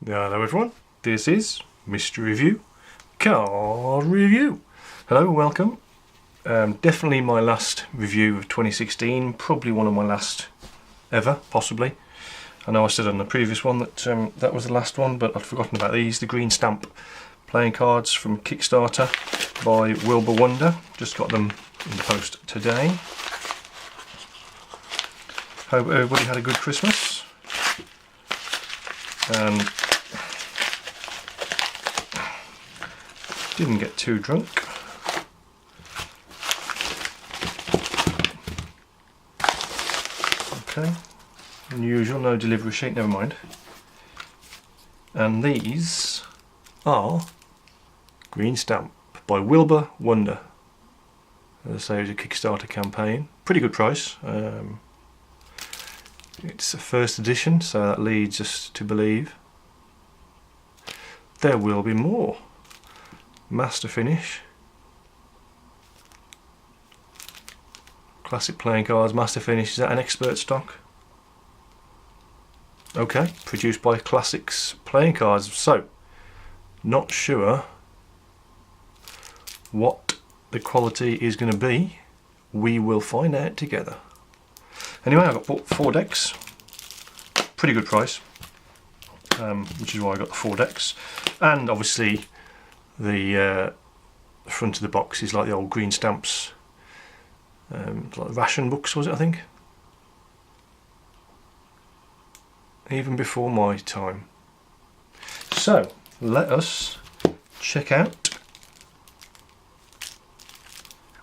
Hello everyone, this is Mr. Review Card Review. Hello, welcome. Definitely my last review of 2016, probably one of my last ever, possibly. I know I said on the previous one that that was the last one, but I'd forgotten about these. The green stamp playing cards from Kickstarter by Wilbur Wonder. Just got them in the post today. Hope everybody had a good Christmas. And didn't get too drunk. Okay, unusual, no delivery sheet, never mind. And these are green stamp by Wilbur Wonder. As I say, it was a Kickstarter campaign. Pretty good price. It's a first edition, so that leads us to believe there will be more. Master finish. Classic playing cards, master finish. Is that an expert stock? Okay, produced by Classics Playing Cards. So, not sure what the quality is going to be. We will find out together. Anyway, I got 4 decks. Pretty good price, which is why I got the 4 decks. And obviously, the front of the box is like the old green stamps, like ration books, was it, I think? Even before my time. So, let us check out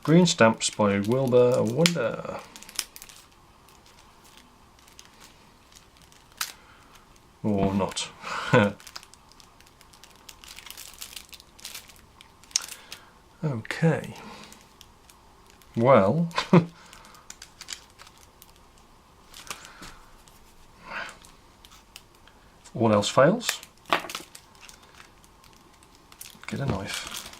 Green Stamps by Wilbur Wonder. Or not. Okay. Well, all else fails, get a knife.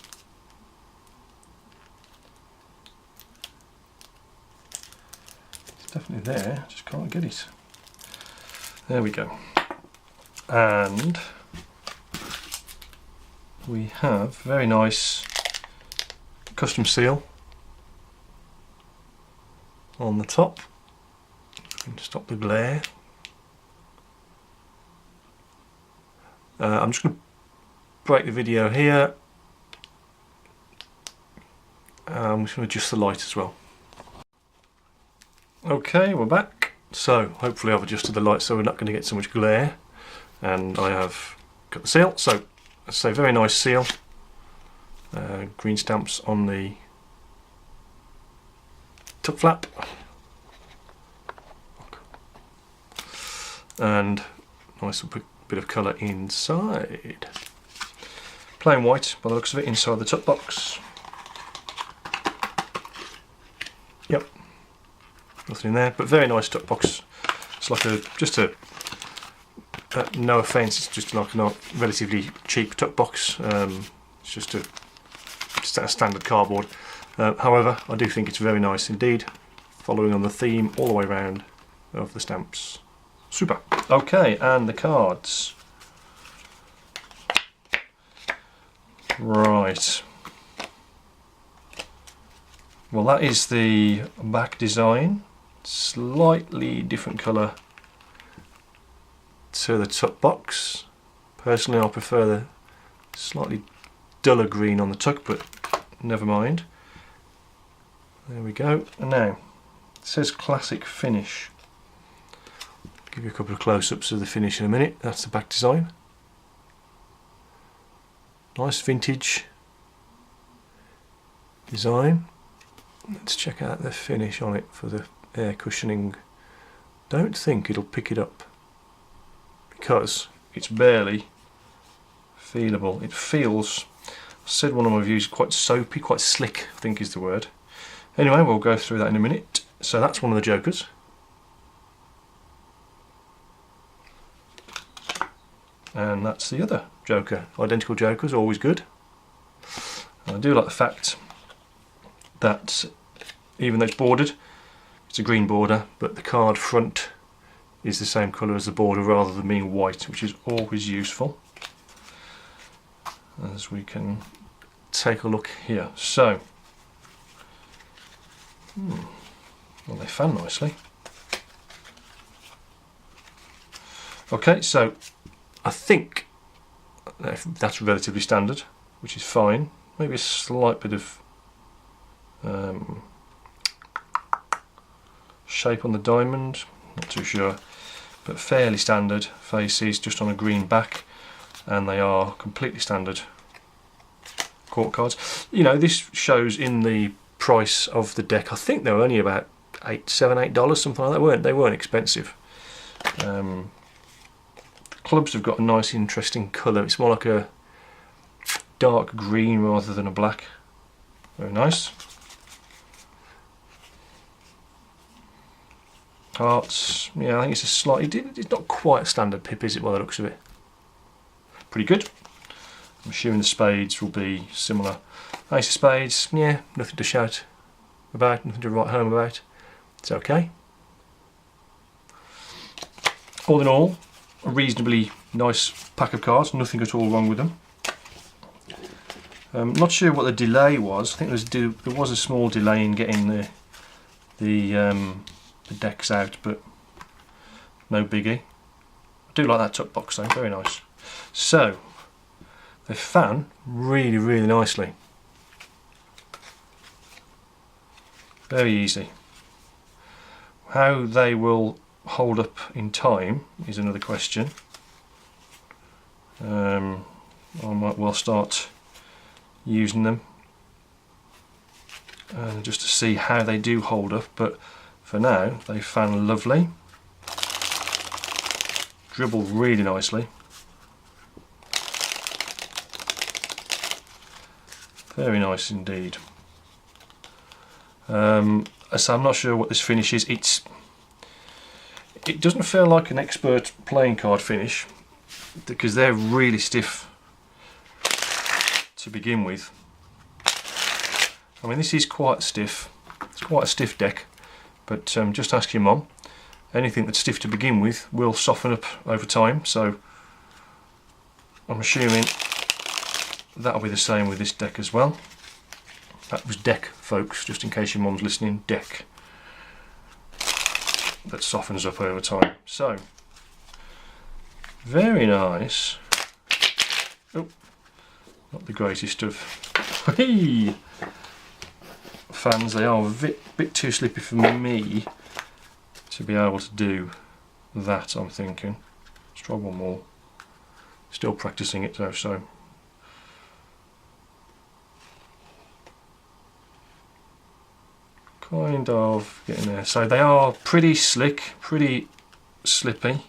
It's definitely there, just can't get it. There we go. And we have very nice custom seal on the top. To stop the glare. I'm just going to break the video here. I'm just going to adjust the light as well. Okay, we're back. So hopefully I've adjusted the light so we're not going to get so much glare. And I have got the seal. So let's say very nice seal. Green stamps on the top flap. And nice bit of colour inside. Plain white by the looks of it inside the top box. Yep, nothing in there, but very nice top box. It's like no offence, it's just like a relatively cheap tuck box. It's just a standard cardboard. However, I do think it's very nice indeed, following on the theme all the way around of the stamps. Super. Okay, and the cards. Right. Well, that is the back design. Slightly different colour to the tuck box. Personally, I prefer the slightly duller green on the tuck, but never mind. There we go. And now it says classic finish. Give you a couple of close-ups of the finish in a minute. That's the back design. Nice vintage design. Let's check out the finish on it for the air cushioning. Don't think it'll pick it up because it's barely feelable. It feels, I said one of my reviews, quite soapy, quite slick, I think is the word. Anyway, we'll go through that in a minute. So that's one of the jokers. And that's the other joker. Identical jokers, always good. And I do like the fact that even though it's bordered, it's a green border, but the card front is the same colour as the border rather than being white, which is always useful. As we can take a look here. So, well, they fan nicely. Okay, so I think that's relatively standard, which is fine. Maybe a slight bit of shape on the diamond, not too sure, but fairly standard faces, just on a green back, and they are completely standard court cards. You know, this shows in the price of the deck. I think they were only about $8, something like that. They weren't expensive. Clubs have got a nice interesting colour. It's more like a dark green rather than a black. Very nice. Hearts, yeah, I think it's a slightly, it's not quite a standard pip, is it, by the looks of it? Pretty good. I'm assuming the spades will be similar. Ace of spades, yeah, nothing to shout about, nothing to write home about. It's okay. All in all, a reasonably nice pack of cards, nothing at all wrong with them. Not sure what the delay was. I think there was a small delay in getting the decks out, but no biggie. I do like that tuck box though, very nice. So, they fan really, really nicely. Very easy. How they will hold up in time is another question. I might well start using them just to see how they do hold up, but for now they fan lovely, dribble really nicely, very nice indeed. So I'm not sure what this finish is. It doesn't feel like an expert playing card finish because they're really stiff to begin with. I mean, this is quite stiff. It's quite a stiff deck, but just ask your mum. Anything that's stiff to begin with will soften up over time, so I'm assuming that'll be the same with this deck as well. That was deck, folks, just in case your mum's listening. Deck. That softens up over time. So, very nice. Oh, not the greatest of fans. They are a bit too slippy for me to be able to do that, I'm thinking. Let's try one more. Still practicing it though, so. Kind of getting there. So they are pretty slick, pretty slippy.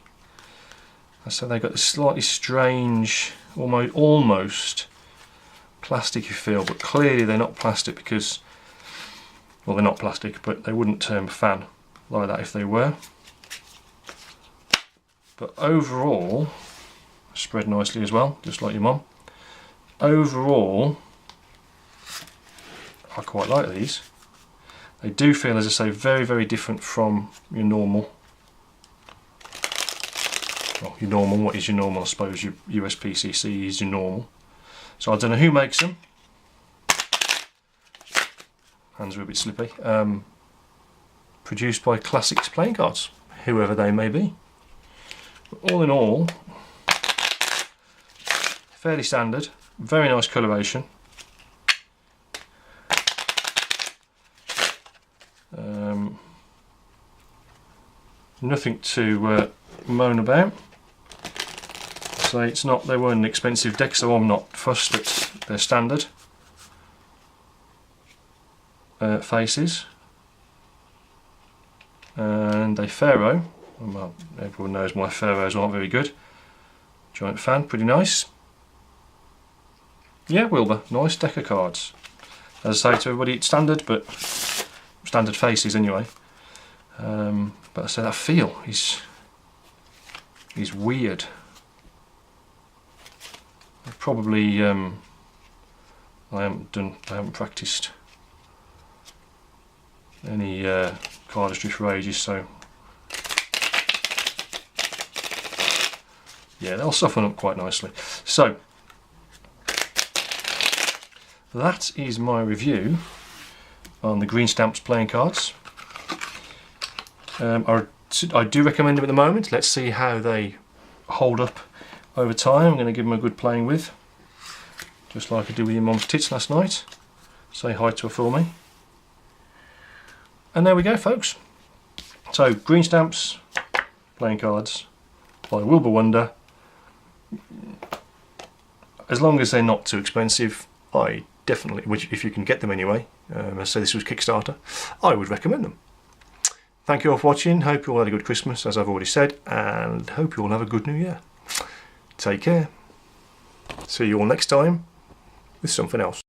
So they've got this slightly strange, almost plasticky feel, but clearly they're not plastic because, well, they're not plastic, but they wouldn't fan like that if they were. But overall, spread nicely as well, just like your mum. Overall, I quite like these. They do feel, as I say, very, very different from your normal. Well, your normal, what is your normal? I suppose your USPCC is your normal. So I don't know who makes them. Hands are a bit slippy. Produced by Classics Playing Cards, whoever they may be. But all in all, fairly standard, very nice coloration. Nothing to moan about. So it's not, they weren't an expensive deck, so I'm not fussed that they're standard faces. And a Pharaoh. Well, everyone knows my Pharaohs aren't very good. Giant fan, pretty nice. Yeah, Wilbur, nice deck of cards. As I say to everybody, it's standard, but standard faces anyway. But I say that feel is weird. Probably I haven't practiced any cardistry for ages, so yeah, they'll soften up quite nicely. So that is my review on the Green Stamps playing cards. I do recommend them at the moment. Let's see how they hold up over time. I'm going to give them a good playing with, just like I did with your mum's tits last night. Say hi to her for me. And there we go, folks. So, Green Stamps playing cards by Wilbur Wonder. As long as they're not too expensive, I definitely, which if you can get them anyway, I say this was Kickstarter, I would recommend them. Thank you all for watching. Hope you all had a good Christmas, as I've already said, and hope you all have a good New Year. Take care. See you all next time with something else.